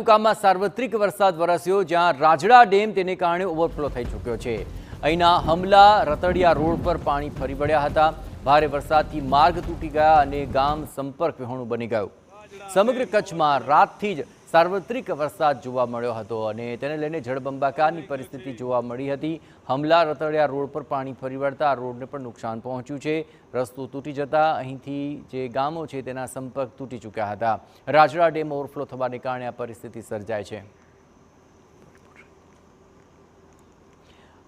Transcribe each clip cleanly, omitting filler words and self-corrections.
તાલુકામાં સાર્વત્રિક વરસાદ વરસ્યો, જ્યાં રાજડા ડેમ તેને કારણે ઓવરફ્લો થઈ ચૂક્યો છે। અહીંના હમલા રતડિયા રોડ પર પાણી ફરી વળ્યા હતા। ભારે વરસાદથી માર્ગ તૂટી ગયા અને ગામ સંપર્ક વિહોણું બની ગયું। સમગ્ર કચ્છમાં રાતથી જ સાર્વત્રિક વરસાદ જોવા મળ્યો હતો અને તેને લઈને જળબંબાકારની પરિસ્થિતિ જોવા મળી હતી। હમલા રતડિયા રોડ પર પાણી ફરી વળતા આ રોડને પણ નુકસાન પહોંચ્યું છે। રસ્તો તૂટી જતા અહીંથી જે ગામો છે તેના સંપર્ક તૂટી ચૂક્યા હતા। રાજડા ડેમ ઓવરફ્લો થવાને કારણે આ પરિસ્થિતિ સર્જાય છે।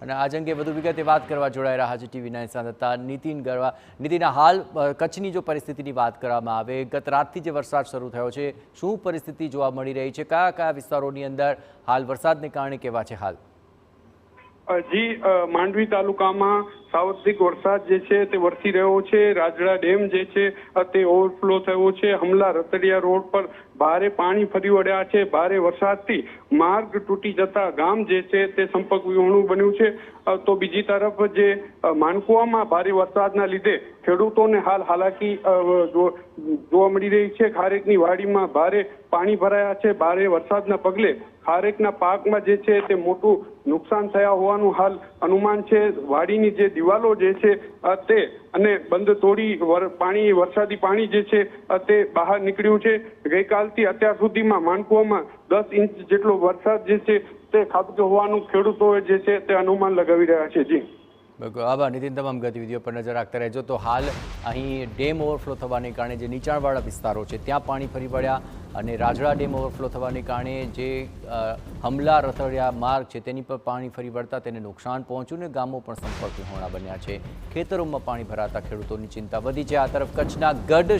અને આજ અંગે વધુ વિગતે વાત કરવા જોડાઈ રહ્યા છે TV9 સંવાદદાતા નીતિન ગરવા। નીતિન, હાલ કચ્છની જો પરિસ્થિતિની વાત કરવામાં આવે, ગત રાતથી જે વરસાદ શરૂ થયો છે, શું પરિસ્થિતિ જોવા મળી રહી છે? કયા કયા વિસ્તારોની અંદર હાલ વરસાદને કારણે કેવા છે હાલ? જી, માંડવી તાલુકામાં સાર્વત્રિક વરસાદ જે છે તે વરસી રહ્યો છે। રાજડા ડેમ જે છે તે ઓવરફ્લો થયો છે। હમલા રતડિયા રોડ પર ભારે પાણી ફરી વળ્યા છે। ભારે વરસાદથી માર્ગ તૂટી જતા ગામ જે છે તે સંપર્ક વિહોણું બન્યું છે। તો બીજી તરફ જે માનકુવામાં ભારે વરસાદના લીધે ખેડૂતોને હાલ હાલાકી જોવા મળી રહી છે। ખારેકની વાડીમાં ભારે પાણી ભરાયા છે। ભારે વરસાદના પગલે ખારેકના પાકમાં જે છે તે મોટું નુકસાન થયા હોવાનું હાલ અનુમાન છે। વાડીની જે દિવાલો જે છે તે અને બંધ તોડી વરસાદી પાણી જે છે તે બહાર નીકળ્યું છે। ગઈકાલથી અત્યાર સુધીમાં માનકુવામાં 10 ઇંચ જેટલો વરસાદ જે છે તે ખાબક્યો હોવાનું ખેડૂતોએ જે છે તે અનુમાન લગાવી રહ્યા છે। જી બિલકુલ, આભાર નીતિન। તમામ ગતિવિધિઓ પર નજર રાખતા રહેજો। તો હાલ અહીં ડેમ ઓવરફ્લો થવાને કારણે જે નીચાણવાળા વિસ્તારો છે ત્યાં પાણી ફરી વળ્યા અને રાજડા ડેમ ઓવરફ્લો થવાને કારણે જે હમલા રતડિયા માર્ગ છે તેની પર પાણી ફરી વળતા તેને નુકસાન પહોંચ્યું ને ગામો પણ સંપર્ક વિહોણા બન્યા છે। ખેતરોમાં પાણી ભરાતા ખેડૂતોની ચિંતા વધી છે। આ તરફ કચ્છના ગઢ